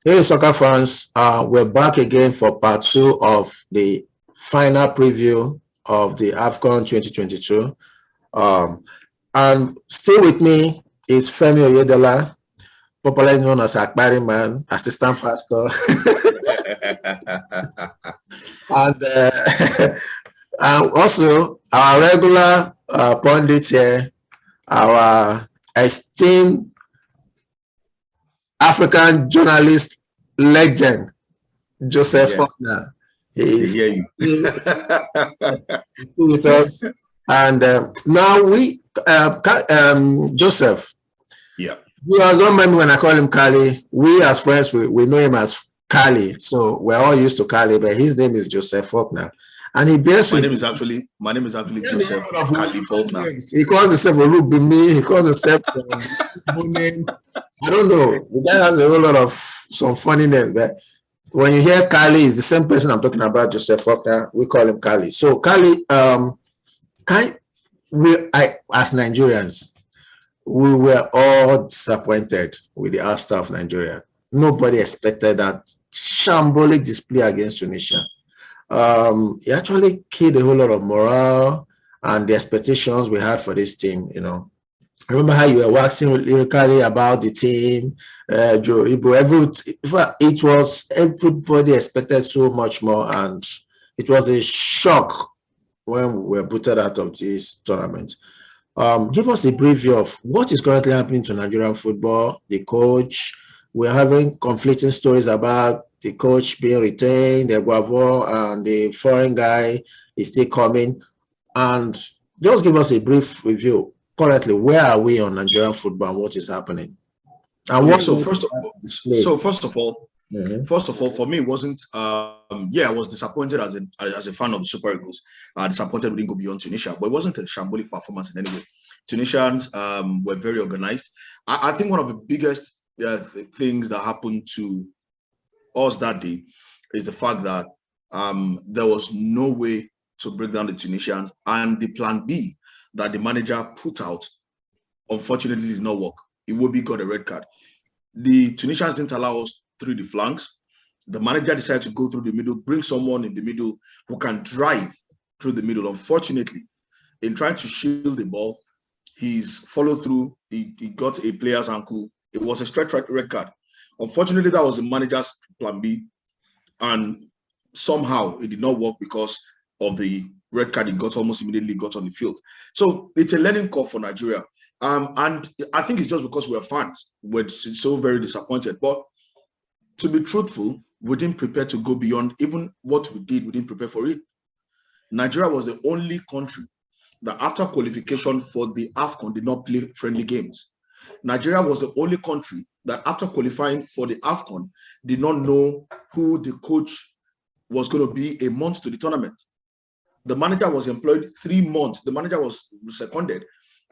Hey, soccer fans, we're back again for part two of the final preview of the AFCON 2022. Um, and still with me is Femi Oyedola, popularly known as Akbari Man, assistant pastor, and, and also our regular pundit here, our esteemed African journalist legend, Joseph Faulkner. He is with us. And now Joseph. Yeah. You guys don't mind when I call him Kali. We as friends, we know him as Kali. So we're all used to Kali, but his name is Joseph Faulkner. And he bears my name is actually Joseph Kali Faulkner. He calls himself Olubimi. He calls himself I don't know. The guy has a whole lot of some funny names there. When you hear Kali, it's the same person I'm talking about, Joseph Faulkner. We call him Kali. So Kali, as Nigerians, we were all disappointed with the All-Star of Nigeria. Nobody expected that shambolic display against Tunisia. It actually killed a whole lot of morale and the expectations we had for this team, you know. I remember how you were waxing lyrically about the team, Joe Ibo. Everybody expected so much more, and it was a shock when we were booted out of this tournament. Give us a preview of what is currently happening to Nigerian football, the coach. We're having conflicting stories about the coach being retained, the Guavo, and the foreign guy is still coming. And just give us a brief review. Currently, where are we on Nigerian football and what is happening? And okay, first of all, for me, it wasn't. I was disappointed as a fan of the Super Eagles. Disappointed we didn't go beyond Tunisia, but it wasn't a shambolic performance in any way. Tunisians were very organized. I think one of the biggest things that happened to us that day is the fact that there was no way to break down the Tunisians, and the plan B that the manager put out, unfortunately, did not work. Iwobi got a red card. The Tunisians didn't allow us through the flanks. The manager decided to go through the middle, bring someone in the middle who can drive through the middle. Unfortunately, in trying to shield the ball, he's followed through. He got a player's ankle. It was a straight red card. Unfortunately, that was the manager's plan B. And somehow it did not work because of the red card he got almost immediately got on the field. So it's a learning curve for Nigeria. And I think it's just because we're fans. We're so very disappointed. But to be truthful, we didn't prepare to go beyond even what we did. We didn't prepare for it. Nigeria was the only country that after qualification for the AFCON did not play friendly games. Nigeria was the only country that after qualifying for the AFCON did not know who the coach was going to be a month to the tournament. The manager was employed 3 months. The manager was seconded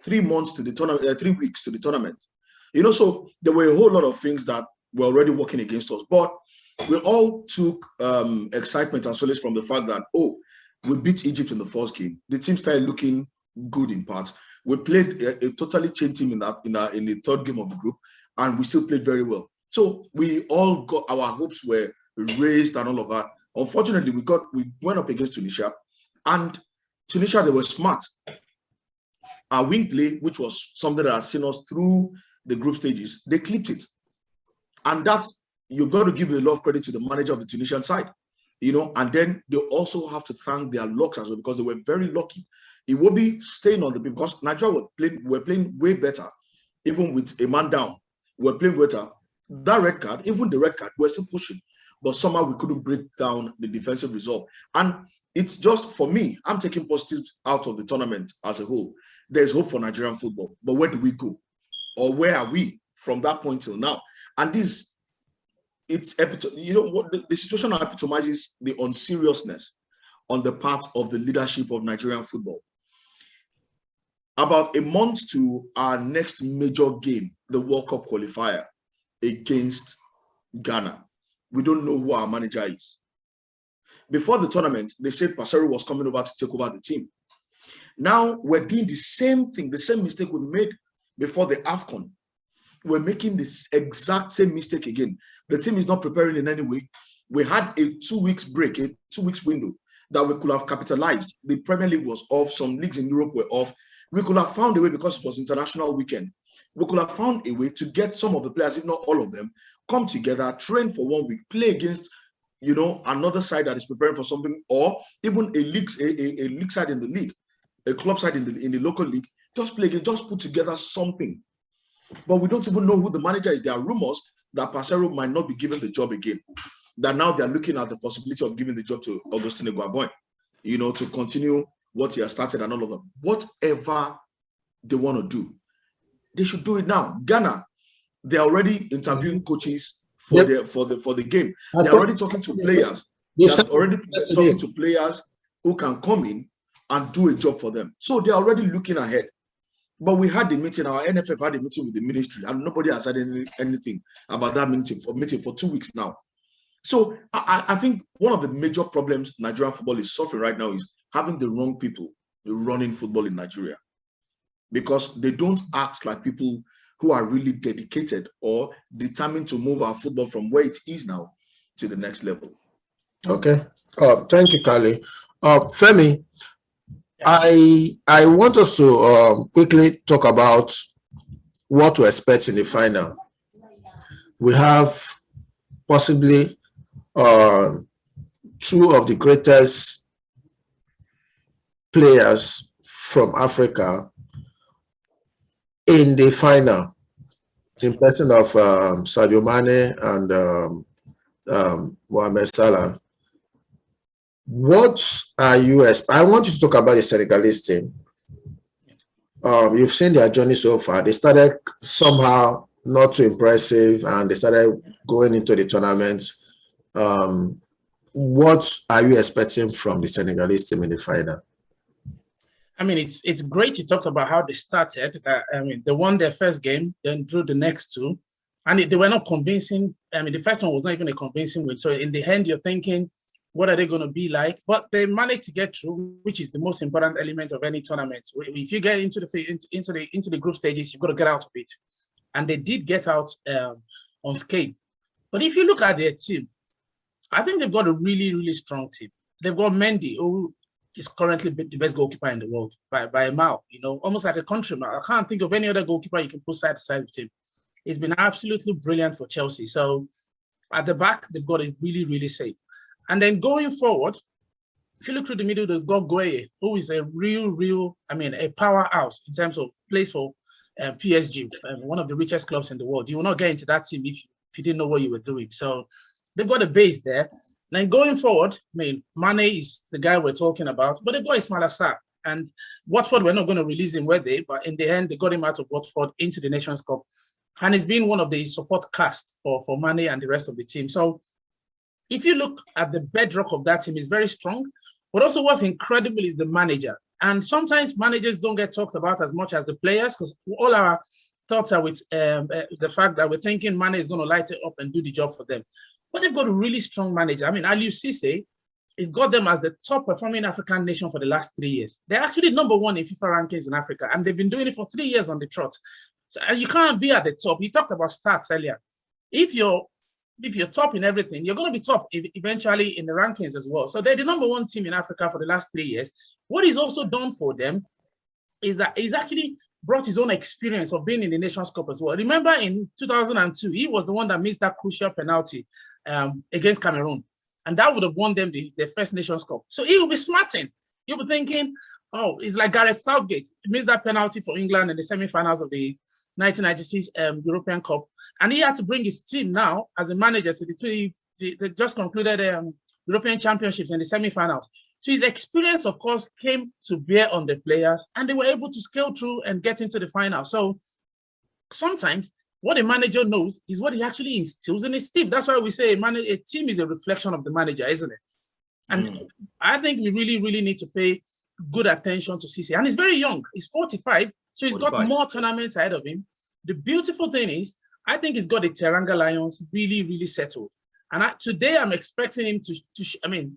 3 months to the tournament, 3 weeks to the tournament. You know, so there were a whole lot of things that were already working against us. But we all took excitement and solace from the fact that, we beat Egypt in the first game. The team started looking good in parts. We played a totally changed team in the third game of the group, and we still played very well. So we all got, our hopes were raised and all of that. Unfortunately, we went up against Tunisia. And Tunisia, they were smart. Our wing play, which was something that has seen us through the group stages, they clipped it. And that's, you've got to give a lot of credit to the manager of the Tunisian side, you know, and then they also have to thank their lucks as well, because they were very lucky. It will be staying on the pitch because Nigeria were playing way better, even with a man down. We're playing better. That red card, even the red card, we're still pushing. But somehow we couldn't break down the defensive result. And it's just, for me, I'm taking positives out of the tournament as a whole. There's hope for Nigerian football, but where do we go? Or where are we from that point till now? And this, you know what, the situation epitomizes the unseriousness on the part of the leadership of Nigerian football. About a month to our next major game, the World Cup qualifier against Ghana, we don't know who our manager is. Before the tournament, they said Pasero was coming over to take over the team. Now we're doing the same thing, the same mistake we made before the AFCON. We're making this exact same mistake again. The team is not preparing in any way. We had a 2 weeks break, a 2 weeks window that we could have capitalized. The Premier League was off. Some leagues in Europe were off. We could have found a way, because it was international weekend. We could have found a way to get some of the players, if not all of them, come together, train for 1 week, play against, another side that is preparing for something, or even a league side in the league, a club side in the local league. Just play again, just put together something. But we don't even know who the manager is. There are rumors that Parceiro might not be given the job again. That now they're looking at the possibility of giving the job to Augustine Guaboin, to continue what he has started and all of that. Whatever they want to do, they should do it now. Ghana, they're already interviewing coaches for the game. They're already talking to players. They're already talking to players who can come in and do a job for them. So they're already looking ahead. But we had the meeting, our NFF had a meeting with the ministry, and nobody has said anything about that meeting for 2 weeks now. So I think one of the major problems Nigerian football is suffering right now is having the wrong people running football in Nigeria, because they don't act like people who are really dedicated or determined to move our football from where it is now to the next level. Okay. Thank you, Kali. Femi, I want us to quickly talk about what to expect in the final. We have possibly two of the greatest players from Africa in the final, in person of Sadio Mane and Mohamed Salah. What are you? I want you to talk about the Senegalese team. You've seen their journey so far. They started somehow not too impressive, and they started going into the tournament. What are you expecting from the Senegalese team in the final? I mean, it's great you talked about how they started. They won their first game, then drew the next two, and they were not convincing. The first one was not even a convincing win. So in the end, you're thinking, what are they going to be like? But they managed to get through, which is the most important element of any tournament. If you get into the group stages, you've got to get out of it, and they did get out unscathed. But if you look at their team, I think they've got a really, really strong team. They've got Mendy, who is currently the best goalkeeper in the world by a mile. Almost like a countryman. I can't think of any other goalkeeper you can put side to side with him. He's been absolutely brilliant for Chelsea. So at the back, they've got it really, really safe. And then going forward, if you look through the middle, they've got Gueye, who is a a powerhouse in terms of plays for PSG, one of the richest clubs in the world. You will not get into that team if you didn't know what you were doing. So they've got a base there. Then going forward, Mane is the guy we're talking about, but they've got Ismail Assar. And Watford were not going to release him, were they? But in the end, they got him out of Watford into the Nations Cup. And he's been one of the support cast for Mane and the rest of the team. So if you look at the bedrock of that team, it's very strong. But also what's incredible is the manager. And sometimes managers don't get talked about as much as the players, because all our thoughts are with the fact that we're thinking Mane is going to light it up and do the job for them. But they've got a really strong manager. Aliou Cisse has got them as the top performing African nation for the last 3 years. They're actually number one in FIFA rankings in Africa, and they've been doing it for 3 years on the trot. So you can't be at the top. You talked about stats earlier. If you're top in everything, you're going to be top eventually in the rankings as well. So they're the number one team in Africa for the last 3 years. What he's also done for them is that he's actually brought his own experience of being in the Nations Cup as well. Remember in 2002, he was the one that missed that crucial penalty against Cameroon. And that would have won them the first Nations Cup. So he will be smarting. You'll be thinking, oh, it's like Gareth Southgate. He missed that penalty for England in the semi-finals of the 1996 European Cup. And he had to bring his team now as a manager to the just concluded European Championships in the semi-finals. So his experience, of course, came to bear on the players, and they were able to scale through and get into the final. So sometimes what a manager knows is what he actually instills in his team. That's why we say a team is a reflection of the manager, isn't it? And I think we really, really need to pay good attention to Cisse. And he's very young. He's 45, so he's got more tournaments ahead of him. The beautiful thing is, I think he's got the Teranga Lions really, really settled. And today I'm expecting him to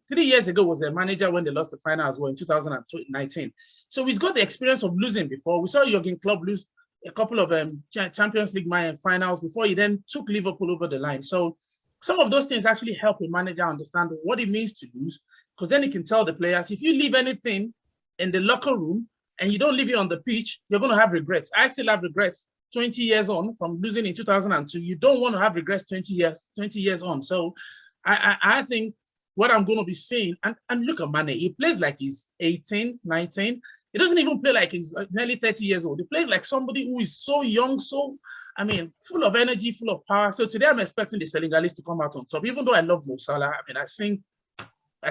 3 years ago was their manager when they lost the final as well in 2019. So he's got the experience of losing before. We saw Jurgen Klopp lose a couple of Champions League finals before he then took Liverpool over the line. So some of those things actually help a manager understand what it means to lose, because then he can tell the players, if you leave anything in the locker room and you don't leave it on the pitch, you're going to have regrets. I still have regrets 20 years on from losing in 2002. You don't want to have regrets 20 years on. So I think what I'm going to be seeing, and look at Mane, he plays like he's 18, 19. He doesn't even play like he's nearly 30 years old. He plays like somebody who is so young, so, I mean, full of energy, full of power. So today I'm expecting the Senegalese to come out on top, even though I love Mo Salah. I mean, I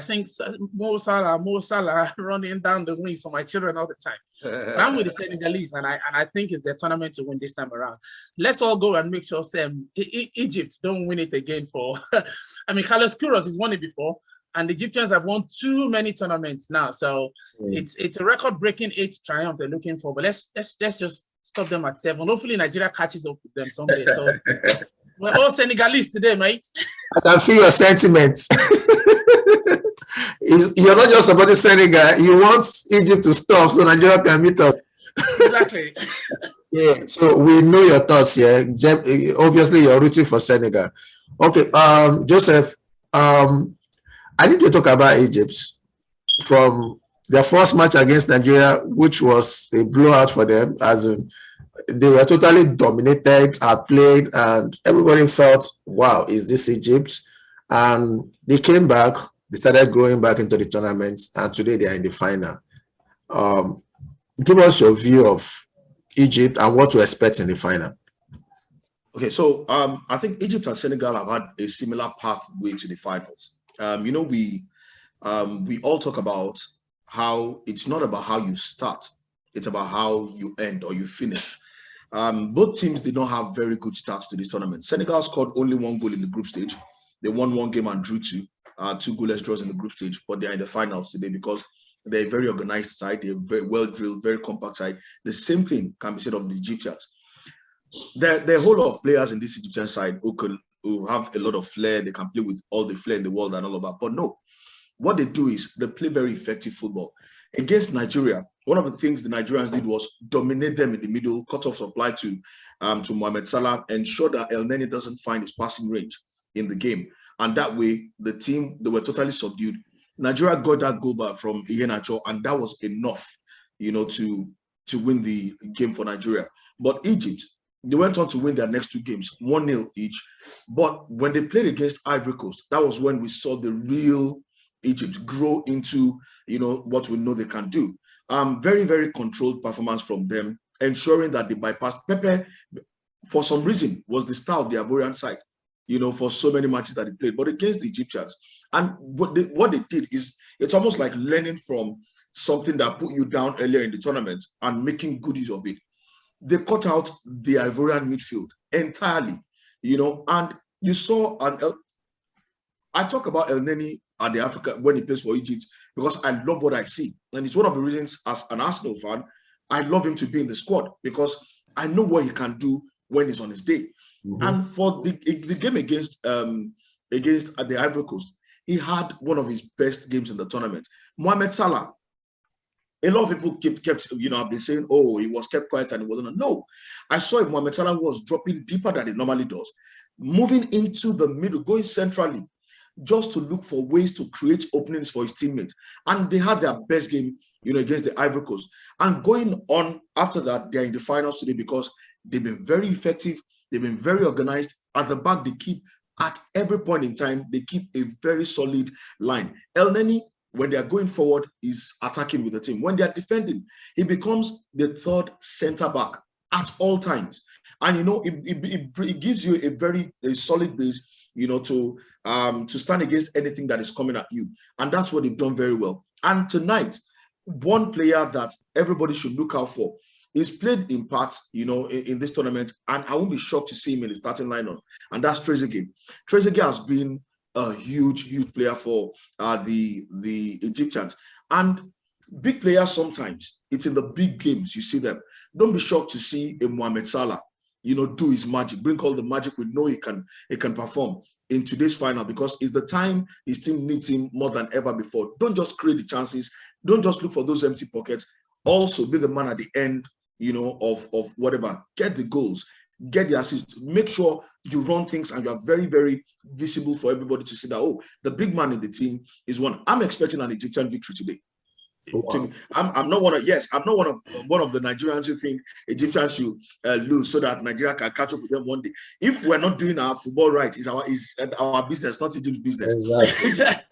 think Mo Salah running down the wings for my children all the time. But I'm with the Senegalese, and I think it's their tournament to win this time around. Let's all go and make sure Egypt don't win it again for. I mean, Carlos Queiroz has won it before, and the Egyptians have won too many tournaments now. So it's a record-breaking 8th triumph they're looking for. But let's just stop them at 7. Hopefully, Nigeria catches up with them someday. So we're all Senegalese today, mate. I can feel your sentiments. You're not just supporting Senegal. You want Egypt to stop so Nigeria can meet up. Exactly. Yeah. So we know your thoughts here. Obviously, you're rooting for Senegal. Okay. Joseph. I need to talk about Egypt from their first match against Nigeria, which was a blowout for them, as in they were totally dominated, outplayed, and everybody felt, wow, is this Egypt? And they came back, they started growing back into the tournament, and today they are in the final. Give us your view of Egypt and what to expect in the final. Okay, so I think Egypt and Senegal have had a similar pathway to the finals. You know, we all talk about how it's not about how you start, it's about how you end or you finish. Both teams did not have very good starts to this tournament. Senegal scored only 1 goal in the group stage. They won 1 game and drew 2 goalless draws in the group stage, but they're in the finals today because they're a very organized side, they're very well drilled, very compact side. The same thing can be said of the Egyptians. There are a whole lot of players in this Egyptian side who have a lot of flair. They can play with all the flair in the world and all of that. But no, what they do is they play very effective football. Against Nigeria, one of the things the Nigerians did was dominate them in the middle, cut off supply to Mohamed Salah, ensure that El Neni doesn't find his passing range in the game. And that way, the team, they were totally subdued. Nigeria got that goal back from Iheanacho, and that was enough, you know, to win the game for Nigeria. But Egypt, they went on to win their next 2 games, 1-0 each. But when they played against Ivory Coast, that was when we saw the real Egypt grow into, you know, what we know they can do. Very, very controlled performance from them, ensuring that they bypassed. Pepe, for some reason, was the star of the Ivorian side, you know, for so many matches that he played, but against the Egyptians. And what they did is, it's almost like learning from something that put you down earlier in the tournament and making good use of it. They cut out the Ivorian midfield entirely, you know, and you saw I talk about El Neni at the Africa when he plays for Egypt because I love what I see. And it's one of the reasons, as an Arsenal fan, I love him to be in the squad because I know what he can do when he's on his day. Mm-hmm. And for the game against the Ivory Coast, he had one of his best games in the tournament. Mohamed Salah, a lot of people kept you know, have been saying, oh, he was kept quiet and he wasn't. No, I saw if Mohamed Salah was dropping deeper than he normally does, moving into the middle, going centrally, just to look for ways to create openings for his teammates. And they had their best game, you know, against the Ivory Coast. And going on after that, they're in the finals today because they've been very effective. They've been very organized. At the back, they keep, at every point in time, they keep a very solid line. El Neni, when they are going forward, is attacking with the team. When they are defending, he becomes the 3rd center back at all times. And, you know, it gives you a solid base, you know, to stand against anything that is coming at you. And that's what they've done very well. And tonight, one player that everybody should look out for is played in parts, you know, in this tournament, and I won't be shocked to see him in the starting lineup, and that's Trezeguet. Trezeguet has been a huge player for the Egyptians. And big players, sometimes, it's in the big games you see them. Don't be shocked to see a Mohamed Salah, you know, do his magic, bring all the magic we know he can perform in today's final, because it's the time his team needs him more than ever before. Don't just create the chances. Don't just look for those empty pockets. Also be the man at the end, you know, of whatever. Get the goals. get the assist. Make sure you run things and you are very, very visible for everybody to see that, oh, the big man in the team is one. I'm expecting an Egyptian victory today. Wow. I'm not one of the Nigerians who think Egyptians should lose so that Nigeria can catch up with them one day. If we're not doing our football right, is our business, not Egypt's business. Exactly.